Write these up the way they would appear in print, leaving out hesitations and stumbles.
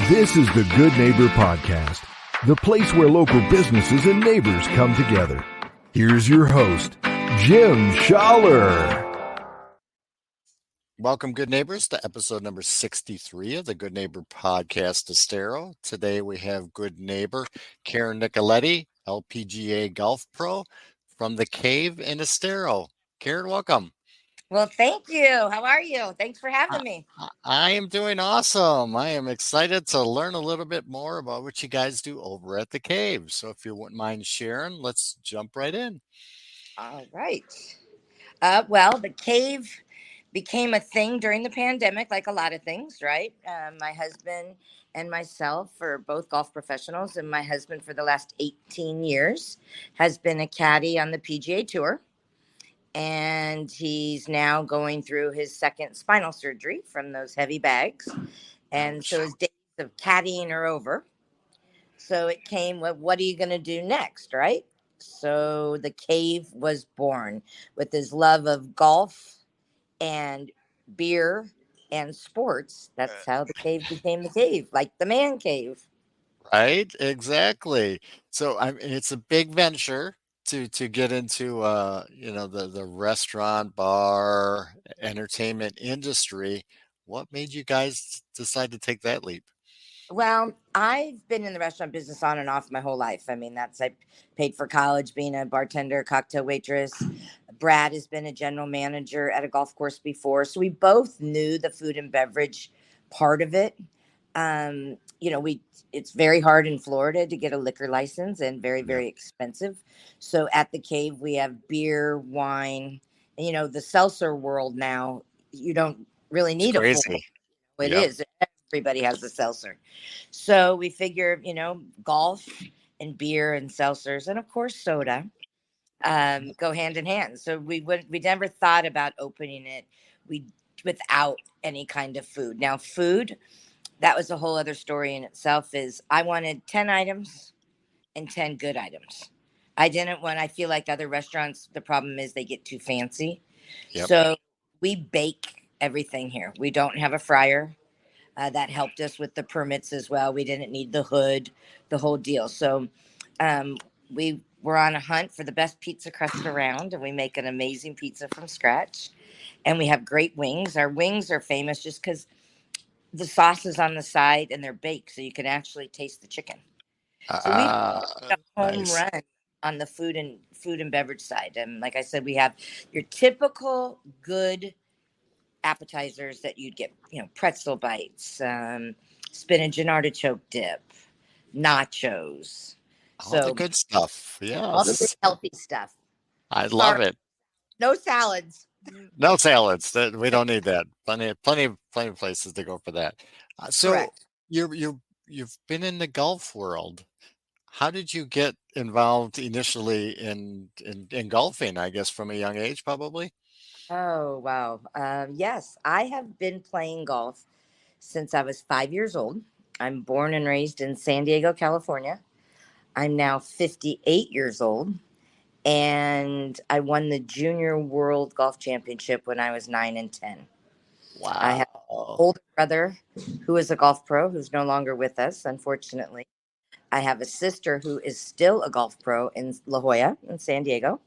This is the Good Neighbor Podcast, the place where local businesses and neighbors come together. Here's your host, Jim Schaller. Welcome, good neighbors, to episode number 63 of the Good Neighbor Podcast, Estero. Today we have good neighbor Karen Nicoletti, LPGA Golf Pro from the Cave in Estero. Karen, welcome. Well, thank you. How are you? Thanks for having me. I am doing awesome. I am excited to learn a little bit more about what you guys do over at the Cave. So if you wouldn't mind sharing, let's jump right in. All right. Well, the Cave became a thing during the pandemic, like a lot of things, right? My husband and myself are both golf professionals, and my husband for the last 18 years has been a caddy on the PGA Tour. And he's now going through his second spinal surgery from those heavy bags. And so his days of caddying are over. So it came with, what are you going to do next, right? So the Cave was born with his love of golf and beer and sports. That's how the Cave became the Cave, like the man cave. Right, exactly. So it's a big venture to get into the restaurant, bar, entertainment industry. What made you guys decide to take that leap? Well, I've been in the restaurant business on and off my whole life. I mean, I paid for college being a bartender, cocktail waitress. Brad has been a general manager at a golf course before. So we both knew the food and beverage part of it. It's very hard in Florida to get a liquor license and very, very expensive. So at the Cave, we have beer, wine, and, the seltzer world now, you don't really need a full. It is. Everybody has a seltzer. So we figure, golf and beer and seltzers and of course soda go hand in hand. So we never thought about opening it without any kind of food. Now food, that was a whole other story in itself. Is I wanted 10 items and 10 good items. I feel like other restaurants, the problem is they get too fancy. Yep. So we bake everything here. We don't have a fryer. That helped us with the permits as well. We didn't need the hood, the whole deal. So we were on a hunt for the best pizza crust around, and we make an amazing pizza from scratch. And we have great wings. Our wings are famous just because the sauce is on the side and they're baked, so you can actually taste the chicken. So we've got a home run on the food and beverage side. And like I said, we have your typical good appetizers that you'd get, pretzel bites, spinach and artichoke dip, nachos. All the good stuff. Yeah. All the good healthy stuff. I love it. No salads. No salads. We don't need that. Plenty of places to go for that. So correct. You've been in the golf world. How did you get involved initially in golfing? I guess from a young age, probably. Oh, wow. Yes, I have been playing golf since I was 5 years old. I'm born and raised in San Diego, California. I'm now 58 years old, and I won the Junior World Golf Championship when I was 9 and 10. Wow. I have an older brother who is a golf pro who's no longer with us, unfortunately. I have a sister who is still a golf pro in La Jolla in San Diego.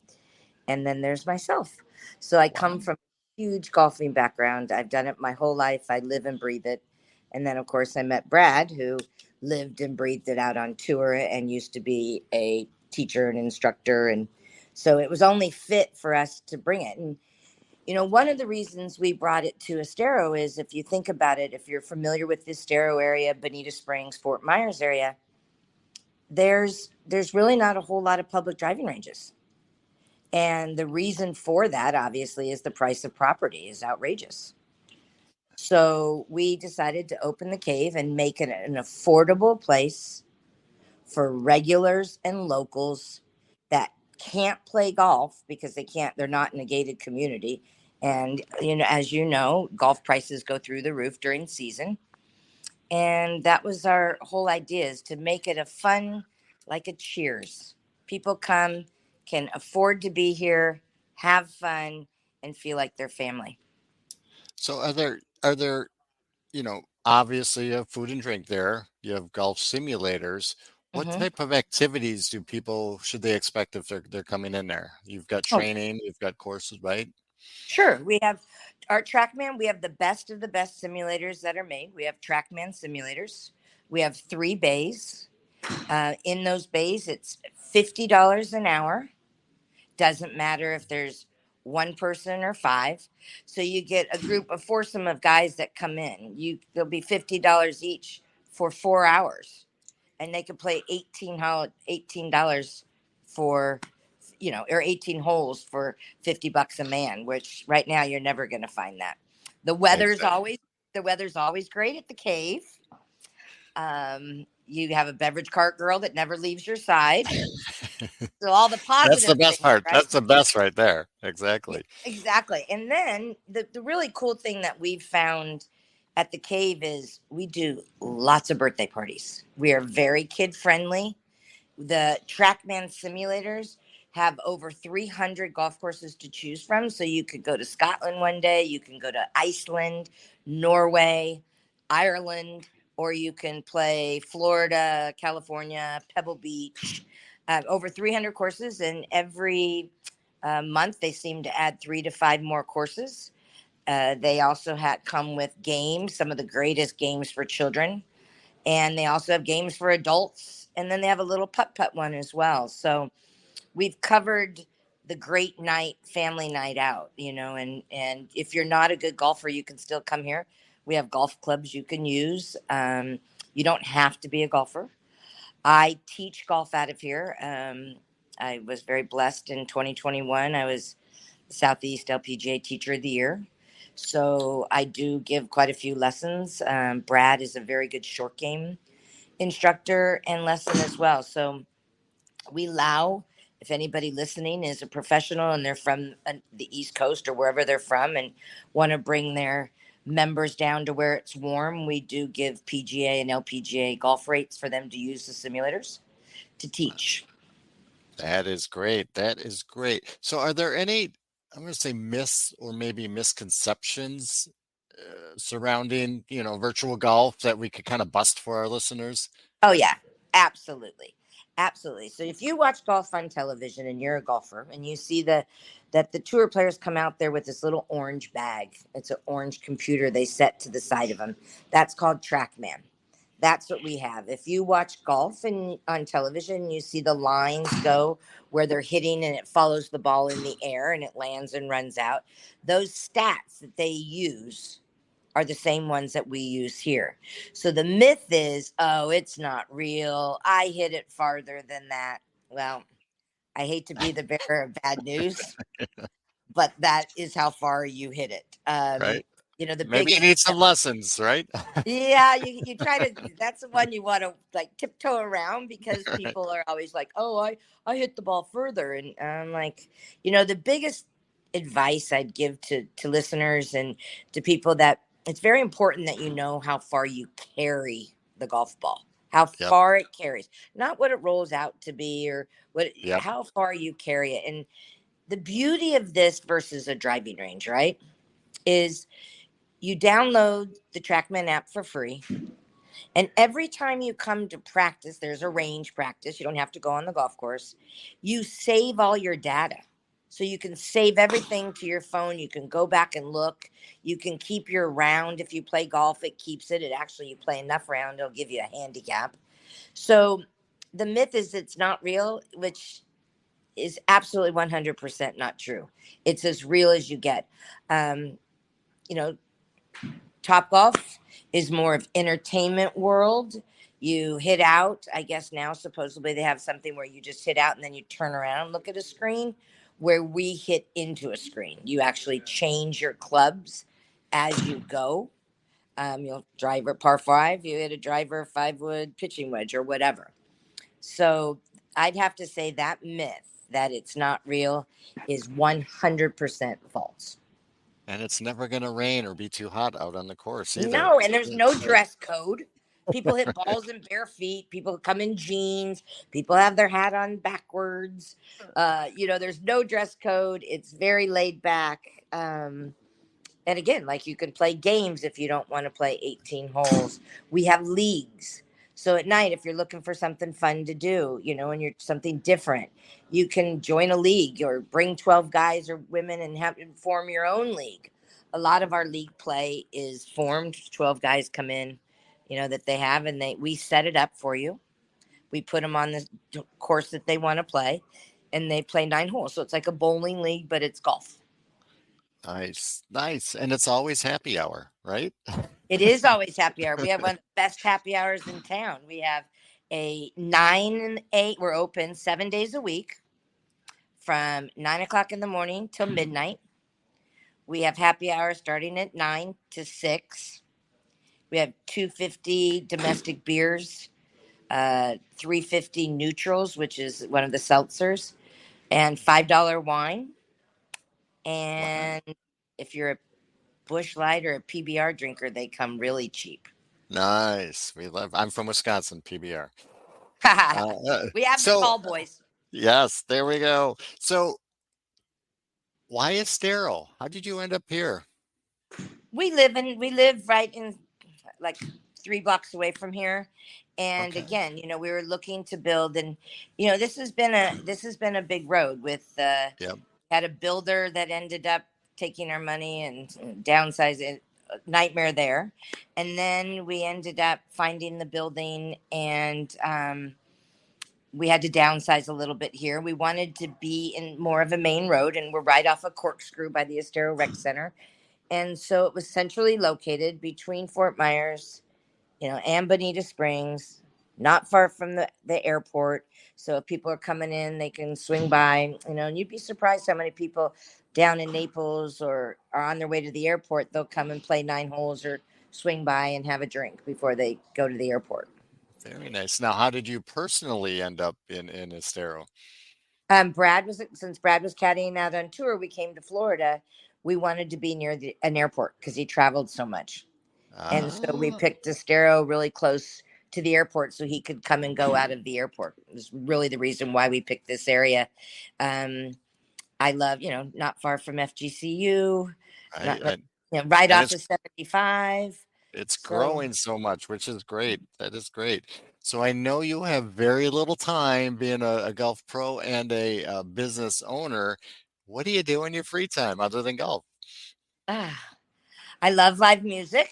And then there's myself. So I come from a huge golfing background. I've done it my whole life. I live and breathe it. And then, of course, I met Brad, who lived and breathed it out on tour and used to be a teacher and instructor. And so it was only fit for us to bring it. And, one of the reasons we brought it to Estero is, if you think about it, if you're familiar with the Estero area, Bonita Springs, Fort Myers area, there's really not a whole lot of public driving ranges. And the reason for that, obviously, is the price of property is outrageous. So we decided to open the Cave and make it an affordable place for regulars and locals that can't play golf because they're not in a gated community. And, as you know, golf prices go through the roof during season. And that was our whole idea, is to make it a fun, like a Cheers. People come, can afford to be here, have fun, and feel like they're family. So are there obviously you have food and drink there. You have golf simulators. What Hmm. type of activities should they expect if they're coming in there? You've got Oh, training, you've got courses, right? sure. We have our Trackman. We have the best of the best simulators that are made. We have Trackman simulators. We have 3 bays. In those bays, it's $50 an hour. Doesn't matter if there's one person or five. So you get a group of foursome of guys that come in. They'll be $50 each for 4 hours, and they could play $18 for, or 18 holes for $50 a man. Which right now you're never going to find that. The weather's Exactly. always the weather's always great at the cave. You have a beverage cart girl that never leaves your side. So all the That's the positive best things, part. right? That's the best right there. Yeah, Exactly. exactly. And then the really cool thing that we've found at the cave is we do lots of birthday parties. We are very kid friendly. The Trackman simulators have over 300 golf courses to choose from. So you could go to Scotland one day, you can go to Iceland, Norway, Ireland, or you can play Florida, California, Pebble Beach. Over 300 courses, and every month they seem to add 3 to 5 more courses. They also come with games, some of the greatest games for children, and they also have games for adults, and then they have a little putt putt one as well. So we've covered the great night, family night out, and if you're not a good golfer, you can still come here. We have golf clubs you can use. You don't have to be a golfer. I teach golf out of here. I was very blessed in 2021. I was Southeast LPGA Teacher of the Year. So I do give quite a few lessons. Brad is a very good short game instructor and lesson as well. So we allow, if anybody listening is a professional and they're from the East Coast or wherever they're from and want to bring their members down to where it's warm, we do give PGA and LPGA golf rates for them to use the simulators to teach. That is great. That is great. So are there any, I'm going to say myths or maybe misconceptions surrounding, virtual golf that we could kind of bust for our listeners? Oh yeah, absolutely. Absolutely. So if you watch golf on television and you're a golfer and you see that the tour players come out there with this little orange bag. It's an orange computer they set to the side of them. That's called Trackman. That's what we have. If you watch golf and on television, you see the lines go where they're hitting and it follows the ball in the air and it lands and runs out. Those stats that they use are the same ones that we use here. So the myth is, oh, it's not real. I hit it farther than that. Well, I hate to be the bearer of bad news, but that is how far you hit it. Right? The Maybe you biggest, need some lessons, right? yeah, you try to, that's the one you want to like tiptoe around because Right. people are always like, oh, I hit the ball further. And I'm like, the biggest advice I'd give to listeners and to people that it's very important that you know how far you carry the golf ball, how Yep. far it carries, not what it rolls out to be or Yep. how far you carry it. And the beauty of this versus a driving range, right, is you download the Trackman app for free. And every time you come to practice, there's a range practice. You don't have to go on the golf course. You save all your data. So you can save everything to your phone. You can go back and look. You can keep your round. If you play golf, it keeps it. It actually, you play enough round, it'll give you a handicap. So the myth is it's not real, which is absolutely 100% not true. It's as real as you get. Um, you know, Top Golf is more of entertainment world. You hit out. I guess now supposedly they have something where you just hit out and then you turn around and look at a screen. Where we hit into a screen, you actually change your clubs as you go. You'll driver par five, you hit a driver 5 wood pitching wedge or whatever. So I'd have to say that myth that it's not real is 100% false. And it's never going to rain or be too hot out on the course either. No, and there's no dress code. People hit balls in bare feet. People come in jeans. People have their hat on backwards. There's no dress code. It's very laid back. And again, like you can play games if you don't want to play 18 holes. We have leagues. So at night, if you're looking for something fun to do, and you're something different, you can join a league or bring 12 guys or women and form your own league. A lot of our league play is formed. 12 guys come in, that they have, and we set it up for you. We put them on the course that they want to play, and they play 9 holes. So it's like a bowling league, but it's golf. Nice, nice. And it's always happy hour, right? It is always happy hour. We have one of the best happy hours in town. We have a 9 and 8. We're open 7 days a week from 9 o'clock in the morning till midnight. We have happy hour starting at 9 to 6. We have 250 domestic beers, 350 neutrals, which is one of the seltzers, and $5 wine. And if you're a Busch Light or a PBR drinker, they come really cheap. Nice. I'm from Wisconsin, PBR. We have the tall boys. Yes, there we go. So why Estero? How did you end up here? We live right in like 3 blocks away from here. And again, we were looking to build, and this has been a big road with had a builder that ended up taking our money and downsizing, nightmare there. And then we ended up finding the building, and we had to downsize a little bit here. We wanted to be in more of a main road, and we're right off a Corkscrew by the Estero Rec Center. And so it was centrally located between Fort Myers, and Bonita Springs, not far from the airport. So if people are coming in, they can swing by, and you'd be surprised how many people down in Naples or are on their way to the airport. They'll come and play 9 holes or swing by and have a drink before they go to the airport. Very nice. Now, how did you personally end up in Estero? Since Brad was caddying out on tour, we came to Florida. We wanted to be near an airport because he traveled so much. And so we picked Estero really close to the airport so he could come and go out of the airport. It was really the reason why we picked this area. I love, not far from FGCU, right off of 75. It's growing so much, which is great. That is great. So I know you have very little time being a golf pro and a business owner. What do you do in your free time other than golf? I love live music.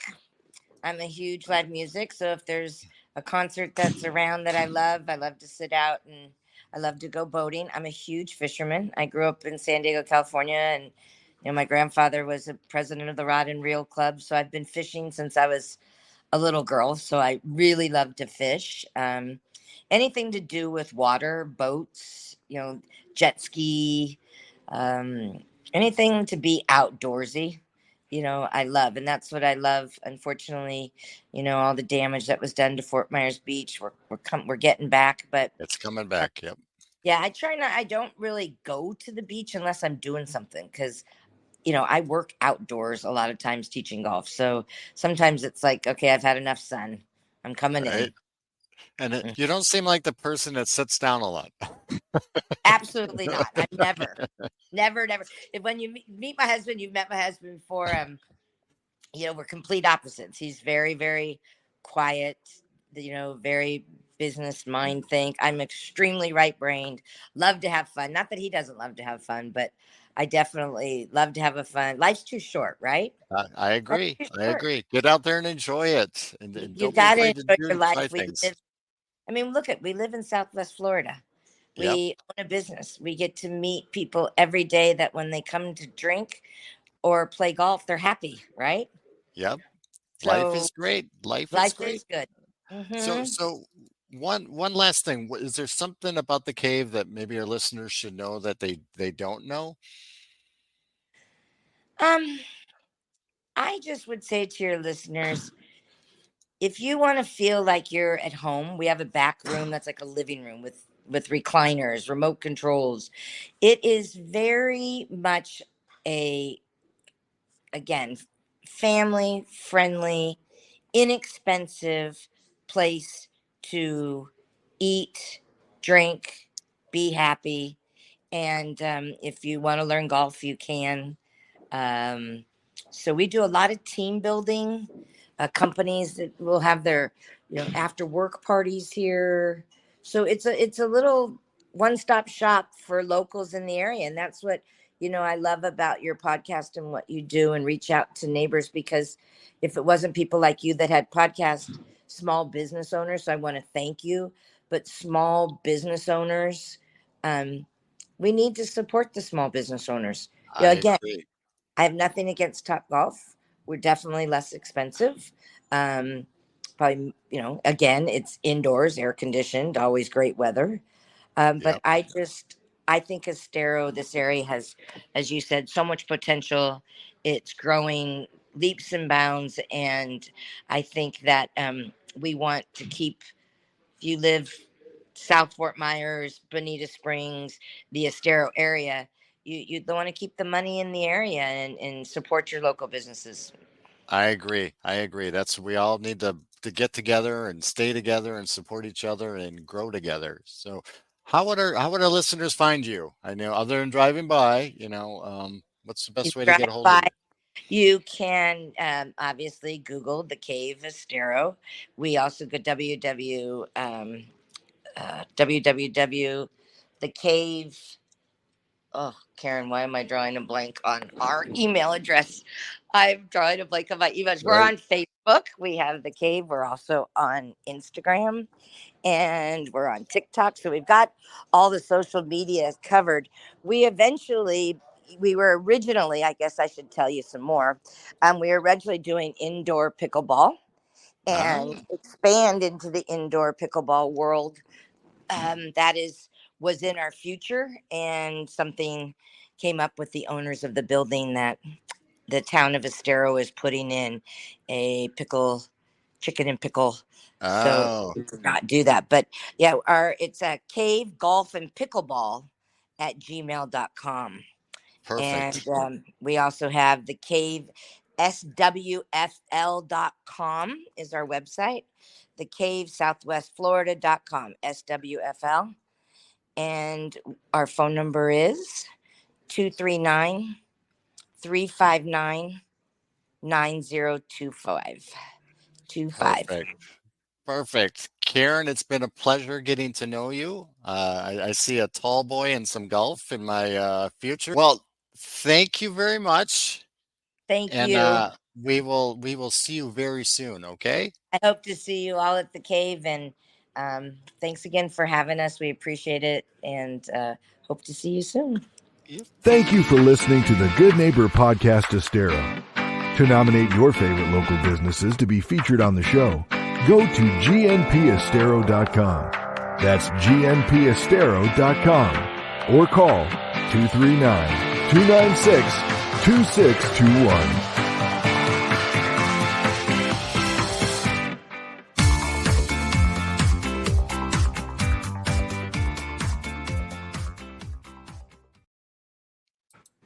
I'm a huge live music. So if there's a concert that's around that I love to sit out, and I love to go boating. I'm a huge fisherman. I grew up in San Diego, California, and my grandfather was a president of the Rod and Reel Club. So I've been fishing since I was a little girl. So I really love to fish. Anything to do with water, boats, jet ski, anything to be outdoorsy. I love, and that's what I love. Unfortunately, all the damage that was done to Fort Myers Beach, we're getting back, but it's coming back. Yep. Yeah, I don't really go to the beach unless I'm doing something, because I work outdoors a lot of times teaching golf. So sometimes it's like, okay, I've had enough sun. I'm coming in. And you don't seem like the person that sits down a lot. Absolutely not. I'm never. When you meet my husband, you've met my husband before. We're complete opposites. He's very, very quiet, very business mind think. I'm extremely right-brained, love to have fun. Not that he doesn't love to have fun, but I definitely love to have a fun. Life's too short, right? I agree. I agree. Get out there and enjoy it. And You don't got be to afraid enjoy to your life. things. We live in Southwest Florida. Yep. We own a business. We get to meet people every day that when they come to drink or play golf, they're happy, right? Yep. So life is great. Life is great. Is good. So one last thing. Is there something about the cave that maybe our listeners should know that they don't know? I just would say to your listeners, if you want to feel like you're at home, we have a back room that's like a living room with recliners, remote controls. It is very much again, family friendly, inexpensive place to eat, drink, be happy. And if you want to learn golf, you can. So we do a lot of team building. Companies that will have their after work parties here. So it's a little one stop shop for locals in the area, and that's what I love about your podcast and what you do and reach out to neighbors, because if it wasn't people like you that had podcast small business owners, so I want to thank you. But small business owners, we need to support the small business owners. I Again, agree. I have nothing against Top Golf. We're definitely less expensive. Um, Probably, again, it's indoors, air conditioned, always great weather. But Yep. I think Estero, this area has, as you said, so much potential. It's growing leaps and bounds. And I think that we want to keep, if you live South Fort Myers, Bonita Springs, the Estero area, you want to keep the money in the area and support your local businesses. I agree. I agree. We all need to get together and stay together and support each other and grow together. So how would our listeners find you? I know other than driving by, what's the You best way to drive get a hold of by, you? you can obviously Google the Cave Estero. We also go www the cave. Oh, Karen, why am I drawing a blank on our email address? I'm drawing a blank on my emails. We're Right. on Facebook. We have the cave. We're also on Instagram and we're on TikTok. So we've got all the social media covered. We were originally, I guess I should tell you some more. We were originally doing indoor pickleball and Oh, expand into the indoor pickleball world. That was in our future, and something came up with the owners of the building that the town of Estero is putting in a chicken and pickle. So oh, we could not do that. But yeah, it's a cave golf and pickleball at gmail.com. And perfect. we also have the cave swfl.com is our website. The cave southwestflorida.com, SWFL. And our phone number is 239 359 9025. 25. Perfect. Perfect. Karen, it's been a pleasure getting to know you. I see a tall boy and some golf in my future. Well, thank you very much. Thank And you. we will see you very soon, okay? I hope to see you all at the cave. And thanks again for having us. We appreciate it and hope to see you soon. Yep. Thank you for listening to the Good Neighbor Podcast Estero. To nominate your favorite local businesses to be featured on the show, go to gnpestero.com. That's gnpestero.com. Or call 239-296-2621.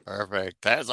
Perfect. That's